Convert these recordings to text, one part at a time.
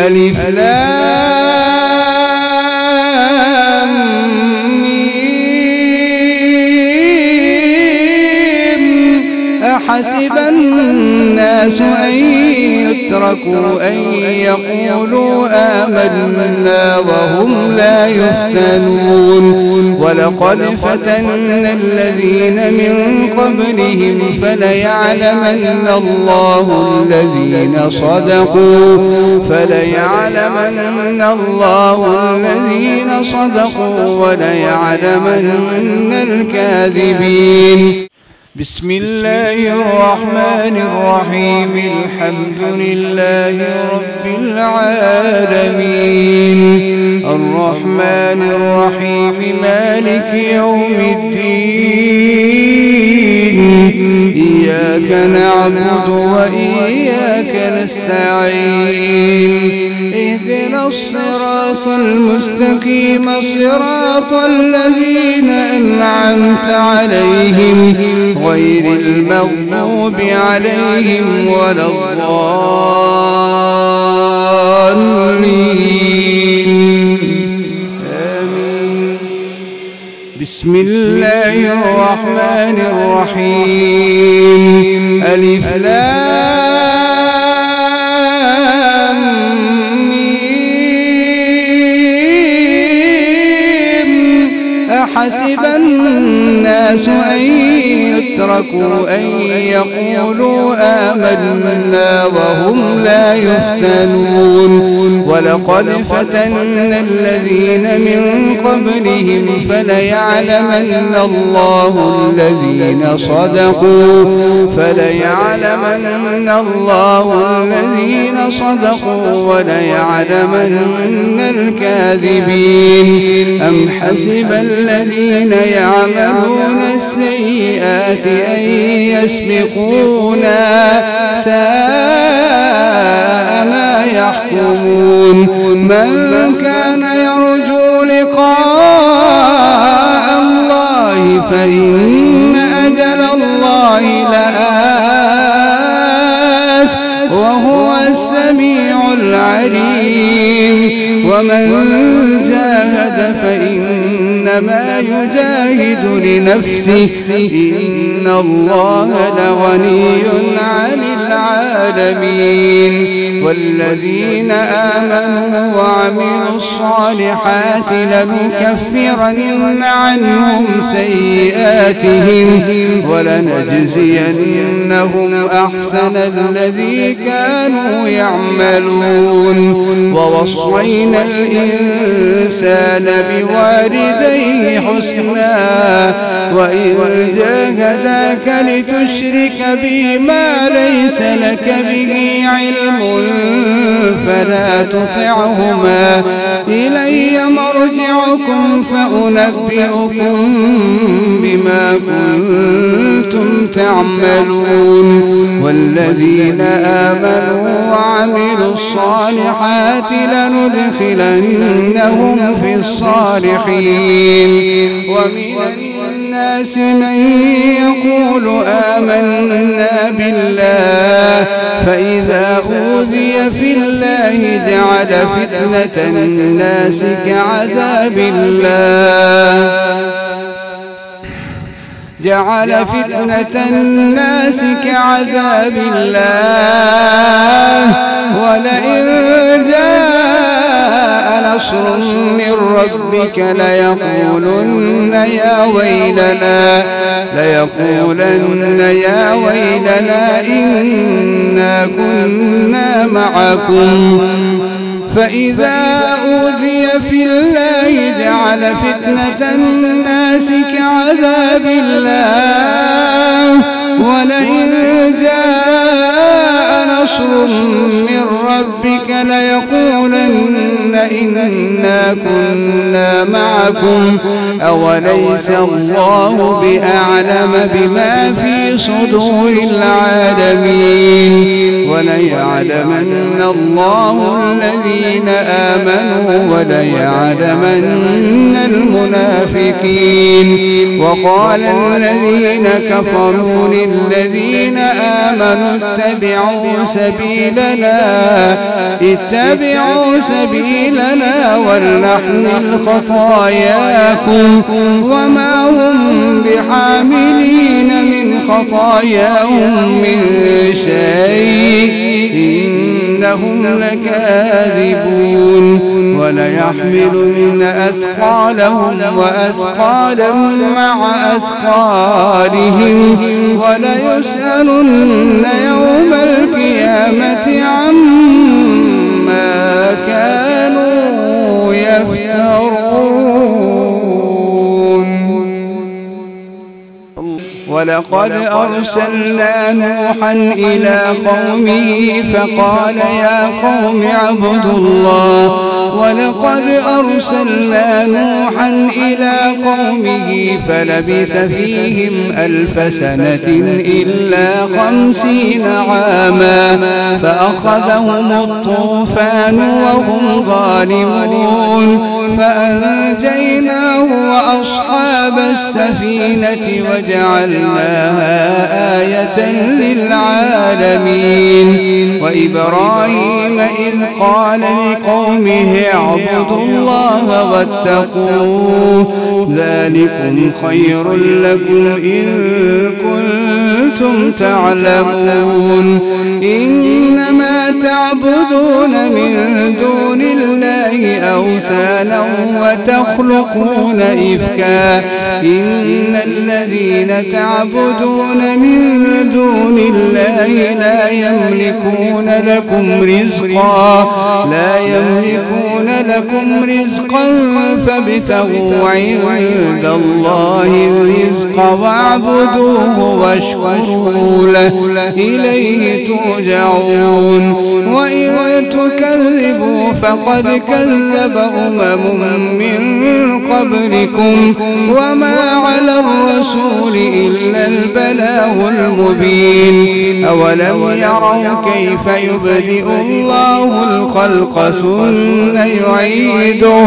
ألف لام ميم أحسب الناس أن يتركوا أن يقولوا آمنا وهم لا يفتنون ولقد فتنا الذين من قبلهم فليعلمن الله الذين صدقوا وليعلمن الكاذبين. بسم الله الرحمن الرحيم الحمد لله رب العالمين الرحمن الرحيم مالك يوم الدين إياك نعبد وإياك نستعين اهدنا الصراط المستقيم صراط الذين أنعمت عليهم غير المغضوب عليهم ولا الضالين آمين. بسم الله الرحمن الرحيم ألف لام ميم أحسب الناس أن يتركوا أن يقولوا آمنا وهم لا يفتنون ولقد فتنا الذين من قبلهم فليعلمن الله الذين صدقوا وليعلمن الكاذبين. أم حسب الذين يعملون السيئات أن يسبقونا ساء ما يحكمون. من كان يرجو لقاء الله فإن أجل الله لآت وهو السميع العليم. ومن جاهد فإنما يجاهد لنفسه إن الله لغني عن العالمين. والذين آمنوا وعملوا الصالحات لنكفرن عنهم سيئاتهم ولنجزينهم أحسن الذي كانوا يعملون. ووصينا الإنسان بوالديه حسنا وإن جاهداك لتشرك بي ما ليس لك به علم فلا تطعهما إلي مرجعكم فأنبئكم بما كنتم تعملون. والذين آمنوا وعملوا الصالحات لندخلنهم في الصالحين. ومن الناس من يقول آمنا بالله فإذا أوذي في الله جعل فتنة الناس كعذاب الله ولئن جاء نصر من ربك ليقولن يا ويلنا إنا كنا معكم. فإذا أوذي في الله جعل فتنة الناس كعذاب الله ولئن جاء نصر من ربك ليقولن إنا كنا معكم أوليس الله بأعلم بما في صدور العالمين وليعلمن الله الذين آمنوا وليعلمن المنافقين. وقال الذين كفروا للذين آمنوا اتبعوا سبيلنا ولنحمل خطاياكم وما هم بحاملين من خطاياهم من شيء إنهم لكاذبون. وليحملن أثقالهم وأثقالا مع أثقالهم وليسألن يوم القيامة عما كانوا يفترون. ولقد أرسلنا نوحا إلى قومه فقال يا قوم اعبدوا الله. ولقد أرسلنا نوحا إلى قومه فلبث فيهم 1000 سنة إلا 50 عاما فأخذهم الطوفان وهم ظالمون فأنجيناه وأصحاب السفينة وجعلناها آية للعالمين. وإبراهيم إذ قال لقومه اعبدوا الله واتقوه ذلكم خير لكم إن كنتم تعلمون. إنما تعبدون من دون الله أوثانا وتخلقون إفكا إن الذين تعبدون من دون الله لا يملكون لكم رزقا فابتغوا عند الله الرزق واعبدوه واشكروا له إليه ترجعون. وإن تكذبوا فقد كذب من قبلكم وما على الرسول إلا البلاغ المبين. أولم يروا كيف يبدئ الله الخلق ثم يعيده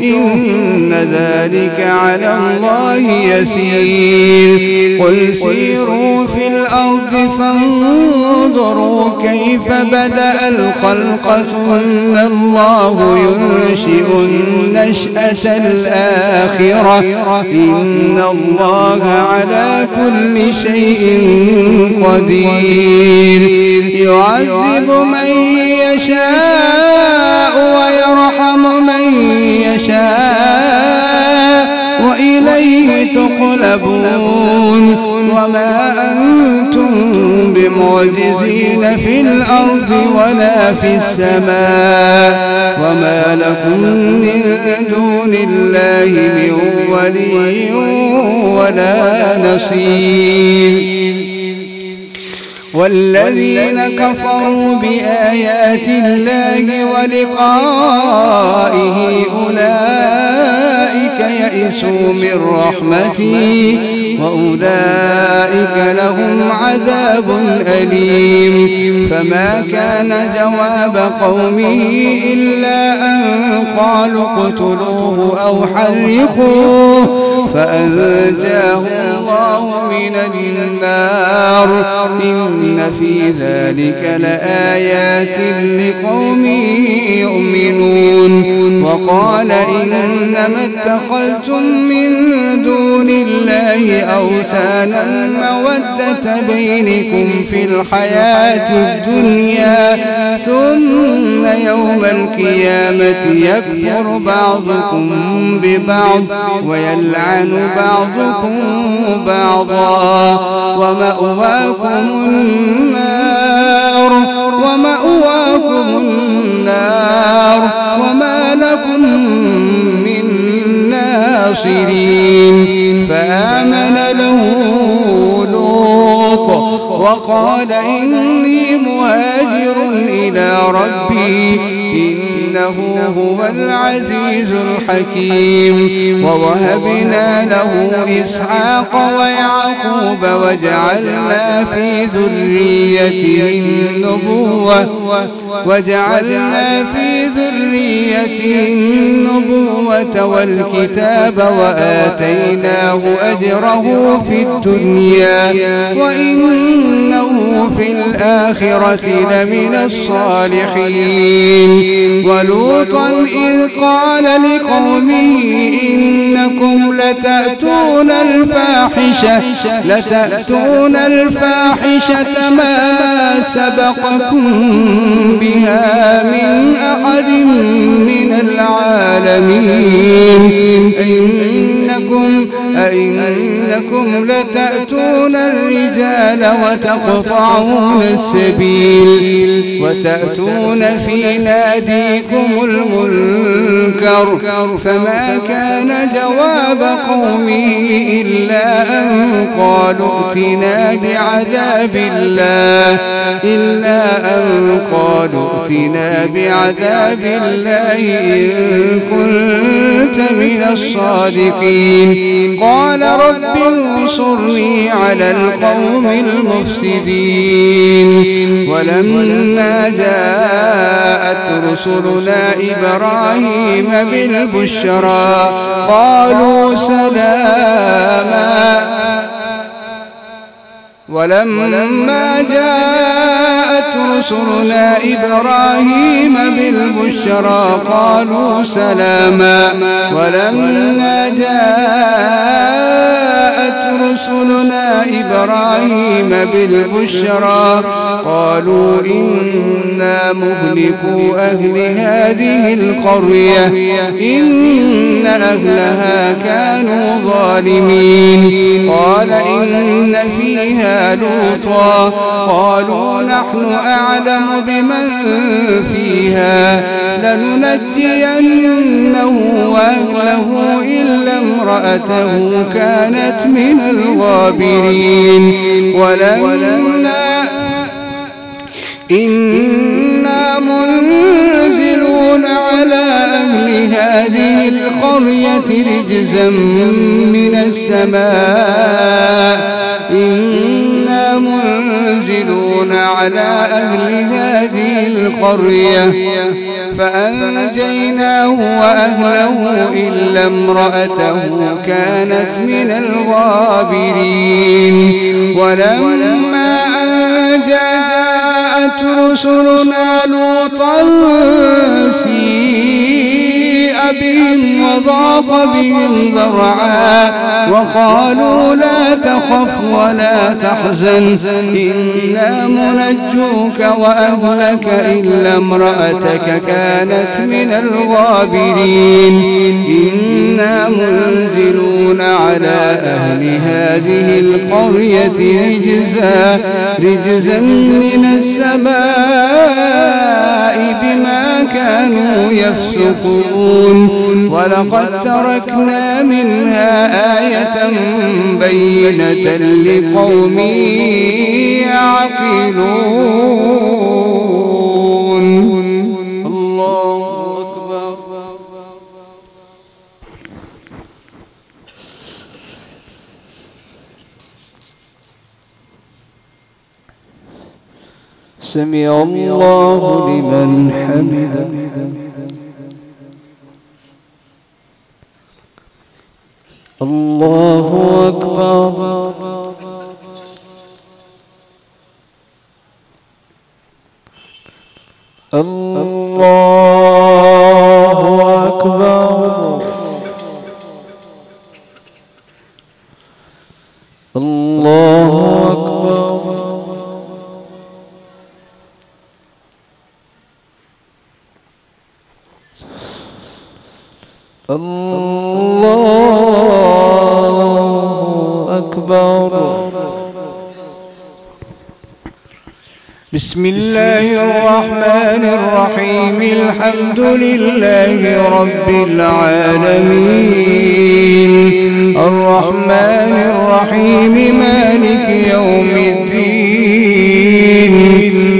إن ذلك على الله يسير. قل سيروا في الأرض فانظروا كيف بدأ الخلق ثم الله ينشئ النشأة الآخرة إن الله على كل شيء قدير. يعذب من يشاء ويرحم من يشاء وإليه تقلبون. وما أنتم بمعجزين في الأرض ولا في السماء وما لكم من دون الله من ولي ولا نصير. والذين كفروا بآيات الله ولقائه أولئك يئسوا من رحمتي وأولئك لهم عذاب أليم. فما كان جواب قومه إلا أن قالوا اقتلوه أو حرقوه فأنجاه الله من النار إن في ذلك لآيات لقوم يؤمنون. وقال إنما اتخذتم من دون الله أوثانا مودة بينكم في الحياة الدنيا ثم يوم القيامة يكفر بعضكم ببعض ويلعن بعضكم بعضا ومأواكم النار وما لكم من ناصرين. فآمن له لوط وقال إني مهاجر إلى ربي إنه هو العزيز الحكيم. ووهبنا له إسحاق ويعقوب وجعلنا في ذريته النبوة والكتاب وآتيناه أجره في الدنيا وإنه في الآخرة لمن الصالحين. ولوطا إذ قال لقومه إنكم لتأتون الفاحشة ما سبقكم بها من أحد من العالمين. أئنكم لتأتون الرجال وتقطعون السبيل وتأتون في ناديكم المنكر. فما كان جواب قومه إلا أن قالوا ائتنا بعذاب الله إن كنت من الصادقين. قال رب انصرني على القوم المفسدين. ولما جاءت رسلنا إبراهيم بالبشرى قالوا سلاما. ولما جاءت رسلنا إبراهيم بالبشرى قالوا سلاما. ولما جاءت رسلنا إبراهيم بالبشرى قالوا إنا مهلكو أهل هذه القرية إن أهلها كانوا ظالمين. قال إن فيها لوطا. قالوا نحن أعلم بمن فيها لننجينه وأهله إلا امرأته كانت من الغابرين. إنا منزلون على أهل هذه القرية رجزا من السماء. إنا منزلون على أهل هذه القرية فأنجيناه وأهله إلا امرأته كانت من الغابرين. ولما أن جاءت رسلنا لوطا سيء بهم وضاق بهم ذرعا وقالوا لا تخف ولا تحزن إنا منجوك وأهلك إلا امرأتك كانت من الغابرين. إنا منزلون على أهل هذه القرية رجزا من السماء بما كانوا يفسقون. ولقد تركنا منها آية بينة لقوم يعقلون. الله أكبر. سمع الله لمن حمده. الله أكبر. الله أكبر. الله أكبر. الله أكبر. بسم الله الرحمن الرحيم. الحمد لله رب العالمين الرحمن الرحيم مالك يوم الدين.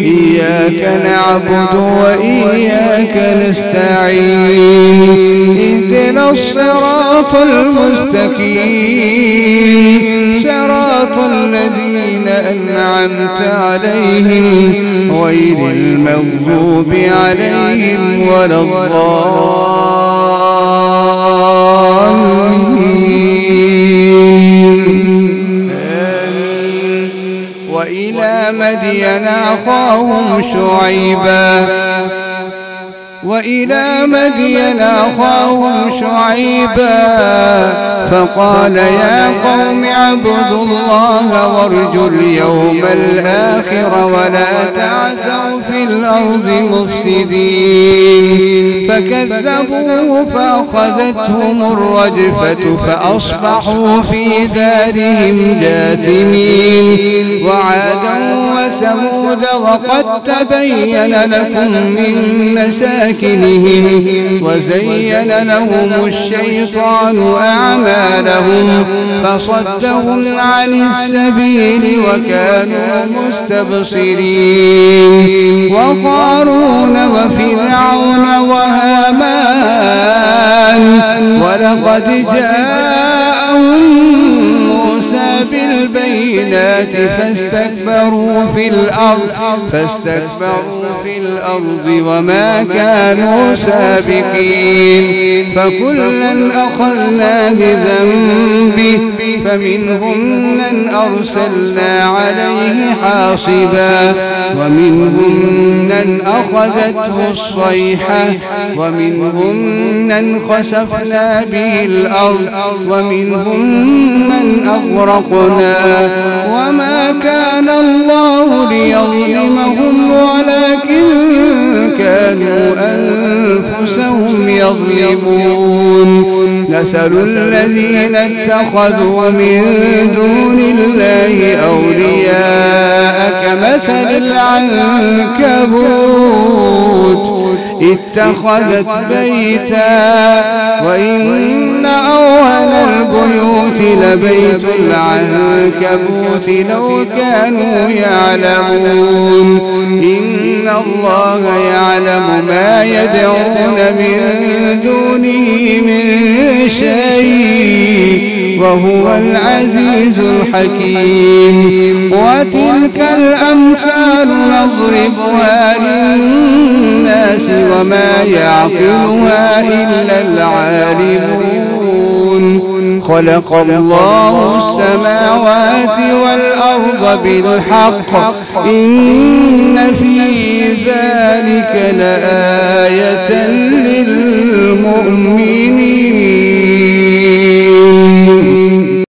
إياك إياك نعبد وإياك نستعين اهدنا الصراط المستقيم صراط الذين أنعمت عليهم غير المغضوب عليهم ولا الضالين آمين. وإلى مدين أخاهم شعيبا فقال يا قوم اعبدوا الله وارجوا اليوم الآخر ولا تعثوا في الأرض مفسدين فكذبوه فأخذتهم الرجفة فأصبحوا في دارهم جاثمين وعادا وثمود وقد تبين لكم من مساكنهم وزين لهم الشيطان أعمالهم فصدهم عن السبيل وكانوا مستبصرين وقارون وفرعون وهامان ولقد جاءهم موسى بالبينات فاستكبروا في الأرض وما كانوا سابقين فكلا أخذنا بذنبه فمنهم من أرسلنا عليه حاصبا ومنهم من أخذته الصيحة ومنهم من خسفنا به الأرض ومنهم من أغرقنا وما كان الله ليظلمهم ولكن كانوا أنفسهم يظلمون مثل الذين اتخذوا من دون الله أولياء كمثل العنكبوت اتخذت بيتا وإن أوهن البيوت لبيت العنكبوت لو كانوا يعلمون إن الله يعلم ما يدعون من دونه من شيء وهو العزيز الحكيم وتلك الأمثال نضربها للناس وما يعقلها إلا العالمون خلق الله السماوات والأرض بالحق إن في ذلك لآية